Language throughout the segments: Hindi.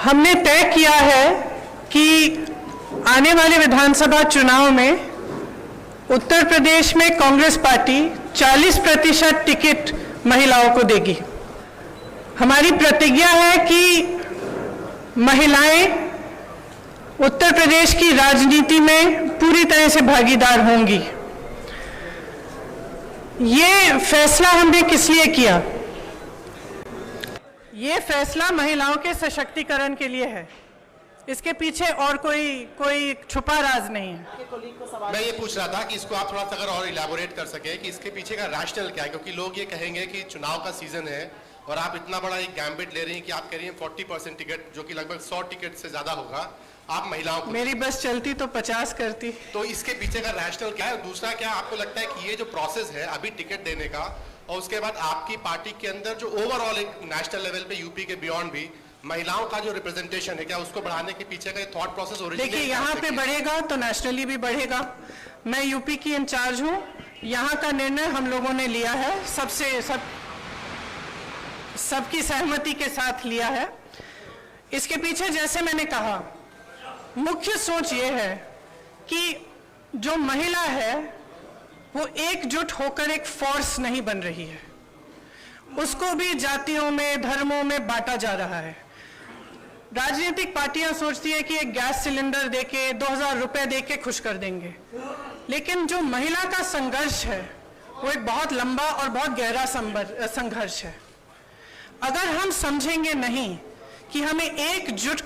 हमने तय किया है कि आने वाले विधानसभा चुनाव में उत्तर प्रदेश में कांग्रेस पार्टी 40% टिकट महिलाओं को देगी। हमारी प्रतिज्ञा है कि महिलाएं उत्तर प्रदेश की राजनीति में पूरी तरह से भागीदार होंगी। ये फैसला हमने किस लिए किया? ये फैसला महिलाओं के सशक्तिकरण के लिए है। इसके पीछे और कोई छुपा राज नहीं है। मैं ये पूछ रहा था कि इसको आप थोड़ा सा अगर और इलैबोरेट कर सके कि इसके पीछे का रैशनल क्या है, क्योंकि लोग ये कहेंगे कि चुनाव का सीजन है और आप इतना बड़ा एक गैम्बिट ले रही हैं कि आप कह रही हैं 40% टिकट, जो कि लगभग 100 टिकट से ज्यादा होगा, आप महिलाओं को। मेरी बस चलती तो 50 करती। तो इसके पीछे का रैशनल क्या है? दूसरा, क्या आपको लगता है कि ये जो प्रोसेस है अभी टिकट देने का और उसके बाद आपकी पार्टी के अंदर जो ओवरऑल एक नेशनल लेवल पे यूपी के बियॉन्ड भी महिलाओं का जो रिप्रेजेंटेशन है, क्या उसको बढ़ाने के पीछे का थॉट प्रोसेस ओरिजिनली? देखिए, यहाँ पे बढ़ेगा तो नेशनली भी बढ़ेगा। मैं यूपी की इंचार्ज हूँ। यहाँ का निर्णय हम लोगों ने लिया है, सबकी सहमति के साथ लिया है। इसके पीछे, जैसे मैंने कहा, मुख्य सोच ये है कि जो महिला है वो एकजुट होकर एक फोर्स नहीं बन रही है, उसको भी जातियों में, धर्मों में बांटा जा रहा है। राजनीतिक पार्टियां सोचती है कि एक गैस सिलेंडर देके 2000 रुपए देके खुश कर देंगे, लेकिन जो महिला का संघर्ष है वो एक बहुत लंबा और बहुत गहरा संघर्ष है। अगर हम समझेंगे नहीं कि हमें एकजुट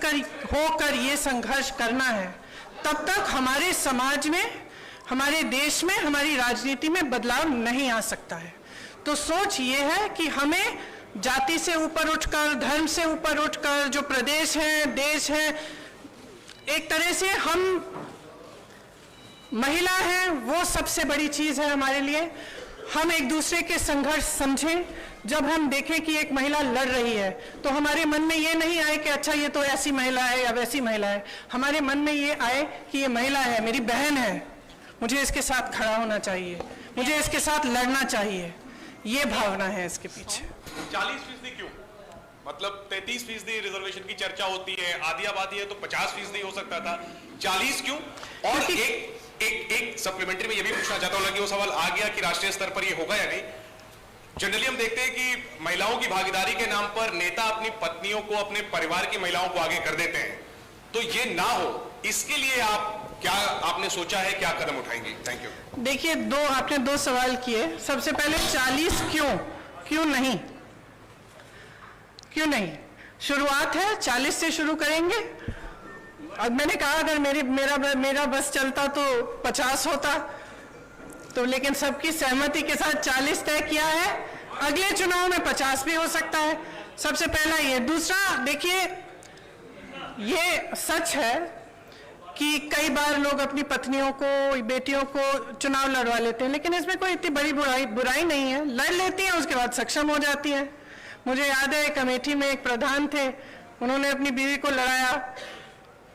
होकर ये संघर्ष करना है, तब तक हमारे समाज में, हमारे देश में, हमारी राजनीति में बदलाव नहीं आ सकता है। तो सोच ये है कि हमें जाति से ऊपर उठकर, धर्म से ऊपर उठकर, जो प्रदेश है, देश है, एक तरह से हम महिला है वो सबसे बड़ी चीज है हमारे लिए। हम एक दूसरे के संघर्ष समझें। जब हम देखें कि एक महिला लड़ रही है तो हमारे मन में ये नहीं आए कि अच्छा ये तो ऐसी महिला है या वैसी महिला है। हमारे मन में ये आए कि ये महिला है, मेरी बहन है, मुझे इसके साथ खड़ा होना चाहिए, मुझे इसके साथ लड़ना चाहिए। ये भावना है इसके पीछे। 40% क्यों? मतलब 33% रिजर्वेशन की चर्चा होती है, आधी आबादी है तो 50% हो सकता था, 40 क्यों? और एक सप्लीमेंट्री में ये भी पूछना चाहता हूं कि वो सवाल आ गया कि राष्ट्रीय स्तर पर ये होगा या नहीं। जनरली हम देखते हैं कि महिलाओं की भागीदारी के नाम पर नेता अपनी पत्नियों को, अपने परिवार की महिलाओं को आगे कर देते हैं। तो ये ना हो, इसके लिए आपने सोचा है, क्या कदम उठाएंगे? Thank you. देखिए, आपने दो सवाल किए। सबसे पहले 40 क्यों नहीं? शुरुआत है, 40 से शुरू करेंगे। अब मैंने कहा अगर मेरा बस चलता तो 50 होता, तो लेकिन सबकी सहमति के साथ 40 तय किया है। अगले चुनाव में 50 भी हो सकता है। सबसे पहला ये। दूसरा, देखिए, ये सच है कि कई बार लोग अपनी पत्नियों को, बेटियों को चुनाव लड़वा लेते हैं, लेकिन इसमें कोई इतनी बड़ी बुराई नहीं है। लड़ लेती हैं, उसके बाद सक्षम हो जाती हैं। मुझे याद है एक अमेठी में एक प्रधान थे, उन्होंने अपनी बीवी को लड़ाया,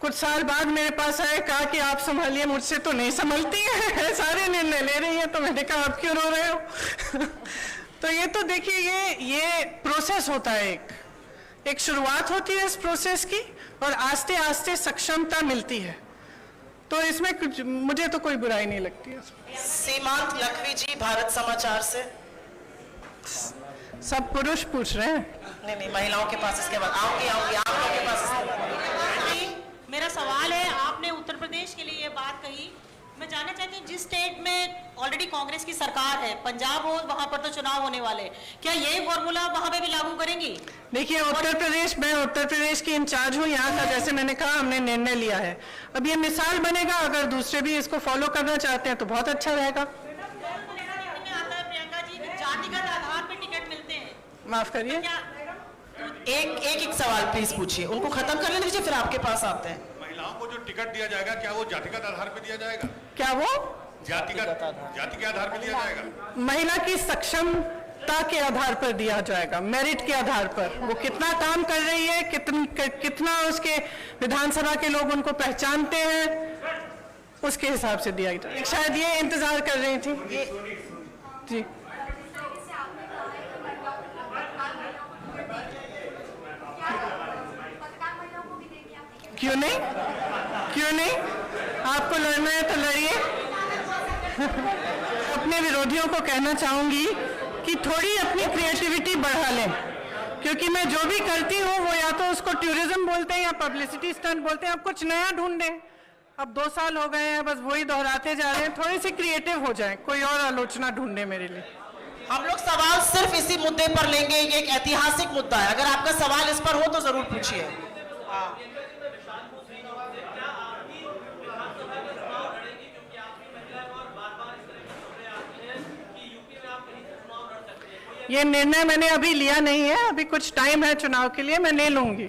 कुछ साल बाद मेरे पास आए, कहा कि आप संभालिए, मुझसे तो नहीं संभलती है, सारे निर्णय ले रही है। तो मैंने कहा आप क्यों रो रहे हो? तो ये तो देखिए, ये प्रोसेस होता है, एक शुरुआत होती है इस प्रोसेस की और आस्ते आस्ते सक्षमता मिलती है। तो इसमें कुछ, मुझे तो कोई बुराई नहीं लगती है। सीमांत लखवी जी, भारत समाचार से। सब पुरुष पूछ रहे हैं? नहीं, महिलाओं के पास इसके बाद आऊंगी आप लोगों के पास इसके बाद। मेरा सवाल है, आपने उत्तर प्रदेश के लिए ये बात कही, मैं जानना चाहती हूँ जिस स्टेट में ऑलरेडी कांग्रेस की सरकार है, पंजाब हो, वहां पर तो चुनाव होने वाले, क्या यही फॉर्मूला वहां पे भी लागू करेंगी? देखिए, मैं उत्तर प्रदेश की इंचार्ज हूँ यहाँ का। जैसे मैंने कहा, हमने निर्णय लिया है। अब ये मिसाल बनेगा, अगर दूसरे भी इसको फॉलो करना चाहते हैं तो बहुत अच्छा रहेगा। प्रियंका जी, जातिगत आधार पर टिकट मिलते हैं। माफ करिए, एक सवाल प्लीज पूछिए, उनको खत्म कर लेने दीजिए, फिर आपके पास आते हैं। महिलाओं को जो टिकट दिया जाएगा, क्या वो जातिगत आधार पर दिया जाएगा? क्या वो जाति के आधार पर दिया जाएगा? महिला की सक्षमता के आधार पर दिया जाएगा, मेरिट के आधार पर। वो कितना काम कर रही है, कितना उसके विधानसभा के लोग उनको पहचानते हैं, उसके हिसाब से दिया जाएगा। शायद ये इंतजार कर रही थी जी। क्यों नहीं? क्यों नहीं? आपको लड़ना है तो लड़िए। अपने विरोधियों को कहना चाहूंगी कि थोड़ी अपनी क्रिएटिविटी बढ़ा लें, क्योंकि मैं जो भी करती हूँ वो या तो उसको टूरिज्म बोलते हैं या पब्लिसिटी स्टंट बोलते हैं। अब कुछ नया ढूंढें। अब 2 साल हो गए हैं, बस वही दोहराते जा रहे हैं। थोड़ी सी क्रिएटिव हो जाए, कोई और आलोचना ढूंढे मेरे लिए। हम लोग सवाल सिर्फ इसी मुद्दे पर लेंगे, ये एक ऐतिहासिक मुद्दा है। अगर आपका सवाल इस पर हो तो जरूर पूछिए। ये निर्णय मैंने अभी लिया नहीं है, अभी कुछ टाइम है चुनाव के लिए, मैं ले लूंगी।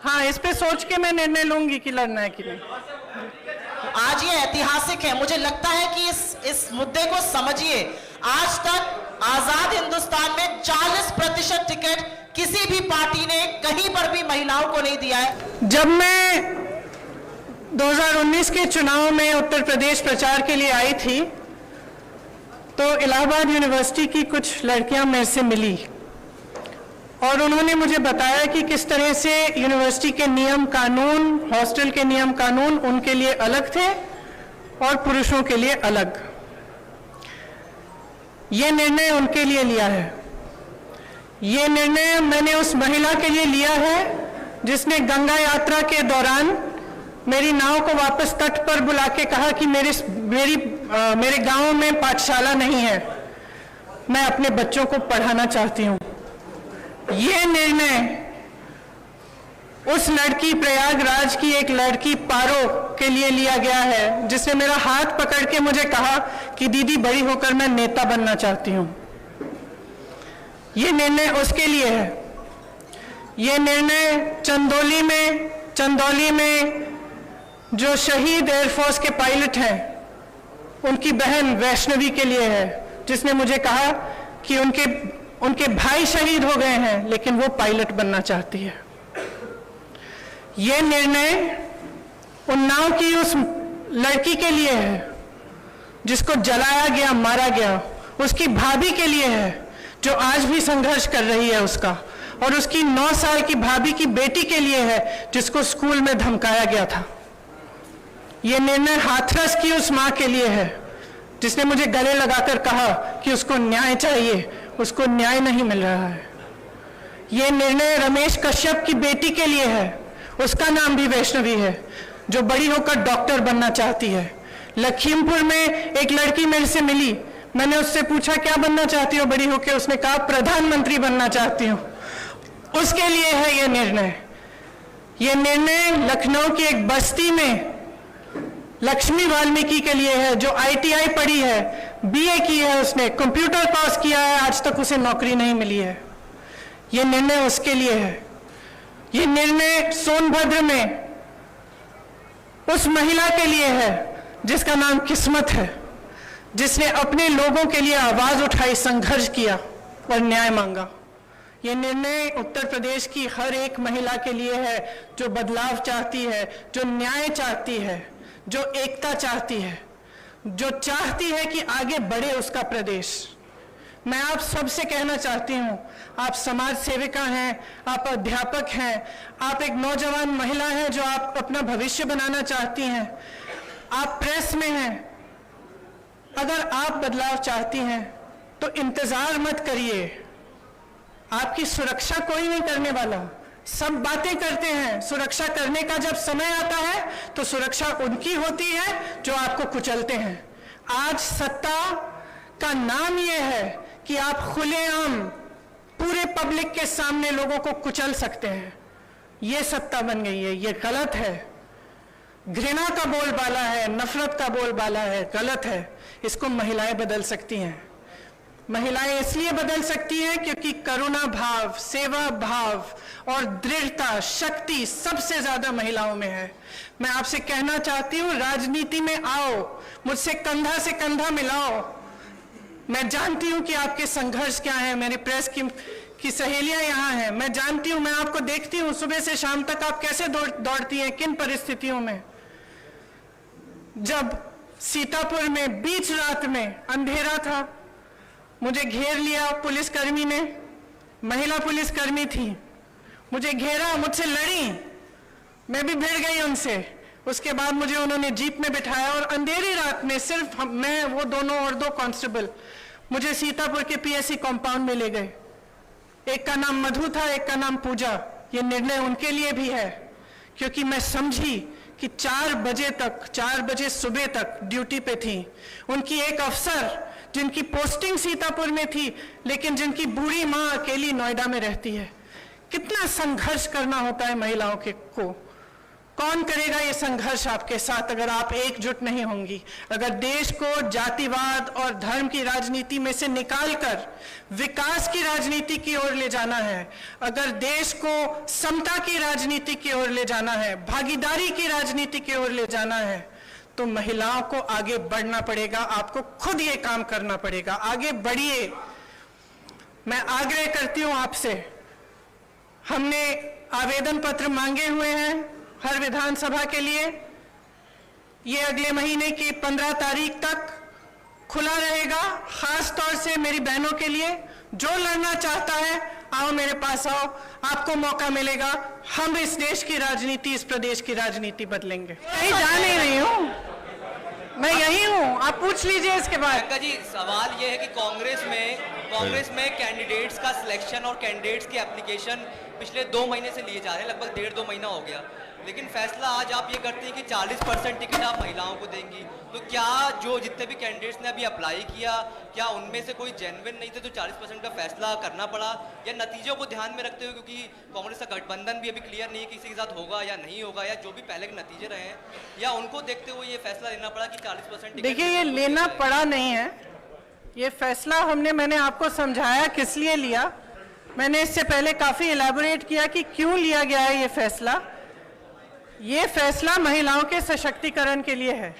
हाँ, इस पे सोच के मैं निर्णय लूंगी कि लड़ना है कि नहीं। आज ये ऐतिहासिक है। मुझे लगता है कि इस मुद्दे को समझिए। आज तक आजाद हिंदुस्तान में 40% टिकट किसी भी पार्टी ने कहीं पर भी महिलाओं को नहीं दिया है। जब मैं 2019 के चुनाव में उत्तर प्रदेश प्रचार के लिए आई थी तो इलाहाबाद यूनिवर्सिटी की कुछ लड़कियां मेरे से मिली और उन्होंने मुझे बताया कि किस तरह से यूनिवर्सिटी के नियम कानून, हॉस्टल के नियम कानून उनके लिए अलग थे और पुरुषों के लिए अलग। ये निर्णय उनके लिए लिया है। ये निर्णय मैंने उस महिला के लिए लिया है जिसने गंगा यात्रा के दौरान मेरी नाव को वापस तट पर बुला के कहा कि मेरे गांव में पाठशाला नहीं है, मैं अपने बच्चों को पढ़ाना चाहती हूं। ये निर्णय उस लड़की, प्रयागराज की एक लड़की पारो के लिए लिया गया है जिसने मेरा हाथ पकड़ के मुझे कहा कि दीदी बड़ी होकर मैं नेता बनना चाहती हूं। ये निर्णय उसके लिए है। ये निर्णय चंदौली में जो शहीद एयरफोर्स के पायलट हैं उनकी बहन वैष्णवी के लिए है, जिसने मुझे कहा कि उनके भाई शहीद हो गए हैं लेकिन वो पायलट बनना चाहती है। ये निर्णय उन्नाव की उस लड़की के लिए है जिसको जलाया गया, मारा गया, उसकी भाभी के लिए है जो आज भी संघर्ष कर रही है उसका, और उसकी 9 साल की भाभी की बेटी के लिए है जिसको स्कूल में धमकाया गया था। ये निर्णय हाथरस की उस मां के लिए है जिसने मुझे गले लगाकर कहा कि उसको न्याय चाहिए, उसको न्याय नहीं मिल रहा है। ये निर्णय रमेश कश्यप की बेटी के लिए है, उसका नाम भी वैष्णवी है, जो बड़ी होकर डॉक्टर बनना चाहती है। लखीमपुर में एक लड़की मेरे से मिली, मैंने उससे पूछा क्या बनना चाहती हो बड़ी होकर, उसने कहा प्रधानमंत्री बनना चाहती हूँ। उसके लिए है ये निर्णय। ये निर्णय लखनऊ की एक बस्ती में लक्ष्मी वाल्मीकि के लिए है जो ITI पढ़ी है, BA की है, उसने कंप्यूटर कोर्स किया है, आज तक उसे नौकरी नहीं मिली है। ये निर्णय उसके लिए है। ये निर्णय सोनभद्र में उस महिला के लिए है जिसका नाम किस्मत है, जिसने अपने लोगों के लिए आवाज उठाई, संघर्ष किया और न्याय मांगा। ये निर्णय उत्तर प्रदेश की हर एक महिला के लिए है जो बदलाव चाहती है, जो न्याय चाहती है, जो एकता चाहती है, जो चाहती है कि आगे बढ़े उसका प्रदेश। मैं आप सबसे कहना चाहती हूं, आप समाज सेविका हैं, आप अध्यापक हैं, आप एक नौजवान महिला हैं जो आप अपना भविष्य बनाना चाहती हैं, आप प्रेस में हैं। अगर आप बदलाव चाहती हैं तो इंतजार मत करिए, आपकी सुरक्षा कोई नहीं करने वाला। सब बातें करते हैं, सुरक्षा करने का जब समय आता है तो सुरक्षा उनकी होती है जो आपको कुचलते हैं। आज सत्ता का नाम यह है कि आप खुलेआम पूरे पब्लिक के सामने लोगों को कुचल सकते हैं। ये सत्ता बन गई है, ये गलत है। घृणा का बोलबाला है, नफरत का बोलबाला है, गलत है। इसको महिलाएं बदल सकती हैं। महिलाएं इसलिए बदल सकती हैं क्योंकि करुणा भाव, सेवा भाव और दृढ़ता, शक्ति सबसे ज्यादा महिलाओं में है। मैं आपसे कहना चाहती हूं, राजनीति में आओ, मुझसे कंधा से कंधा मिलाओ। मैं जानती हूं कि आपके संघर्ष क्या है। मेरी प्रेस की सहेलियां यहाँ हैं, मैं जानती हूं, मैं आपको देखती हूं सुबह से शाम तक आप कैसे दौड़ती हैं, किन परिस्थितियों में। जब सीतापुर में बीच रात में अंधेरा था, मुझे घेर लिया पुलिसकर्मी ने, महिला पुलिसकर्मी थी, मुझे घेरा, मुझसे लड़ी मैं भी भिड़ गई उनसे। उसके बाद मुझे उन्होंने जीप में बिठाया और अंधेरी रात में सिर्फ मैं, वो दोनों और 2 कांस्टेबल मुझे सीतापुर के पीएससी कंपाउंड में ले गए। एक का नाम मधु था, एक का नाम पूजा। ये निर्णय उनके लिए भी है, क्योंकि मैं समझी कि 4 बजे सुबह तक ड्यूटी पे थी। उनकी एक अफसर जिनकी पोस्टिंग सीतापुर में थी, लेकिन जिनकी बूढ़ी माँ अकेली नोएडा में रहती है। कितना संघर्ष करना होता है महिलाओं को। कौन करेगा ये संघर्ष आपके साथ अगर आप एकजुट नहीं होंगी? अगर देश को जातिवाद और धर्म की राजनीति में से निकालकर विकास की राजनीति की ओर ले जाना है, अगर देश को समता की राजनीति की ओर ले जाना है, भागीदारी की राजनीति की ओर ले जाना है, तो महिलाओं को आगे बढ़ना पड़ेगा। आपको खुद ये काम करना पड़ेगा। आगे बढ़िए। मैं आग्रह करती हूं आपसे, हमने आवेदन पत्र मांगे हुए हैं हर विधानसभा के लिए। ये अगले महीने की 15 तारीख तक खुला रहेगा। खास तौर से मेरी बहनों के लिए, जो लड़ना चाहता है आओ मेरे पास आओ, आपको मौका मिलेगा। हम इस देश की राजनीति, इस प्रदेश की राजनीति बदलेंगे। कहीं जा नहीं रही हूँ, मैं यही हूँ। आप पूछ लीजिए इसके बाद। प्रियंका जी, सवाल ये है कि कांग्रेस में कैंडिडेट्स का सिलेक्शन और कैंडिडेट्स की एप्लीकेशन पिछले 2 महीने से लिए जा रहे हैं, लगभग 1.5-2 महीना हो गया, लेकिन फैसला आज आप ये करते हैं कि 40% टिकट आप महिलाओं को देंगी। तो क्या जो जितने भी कैंडिडेट्स ने अभी अप्लाई किया, क्या उनमें से कोई जेन्युइन नहीं थे तो 40% का फैसला करना पड़ा, या नतीजों को ध्यान में रखते हुए, क्योंकि कांग्रेस का गठबंधन भी अभी क्लियर नहीं है किसी के साथ होगा या नहीं होगा, या जो भी पहले के नतीजे रहे हैं, या उनको देखते हुए ये फैसला लेना पड़ा कि 40%? देखिए, ये लेना पड़ा नहीं है। ये फैसला मैंने आपको समझाया किस लिए लिया। मैंने इससे पहले काफी इलैबोरेट किया कि क्यों लिया गया है ये फैसला। ये फैसला महिलाओं के सशक्तिकरण के लिए है।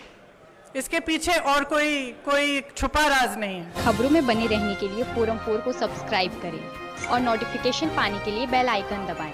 इसके पीछे और कोई छुपा राज नहीं है। खबरों में बने रहने के लिए फोरम 4 को सब्सक्राइब करें और नोटिफिकेशन पाने के लिए बेल आइकन दबाएं।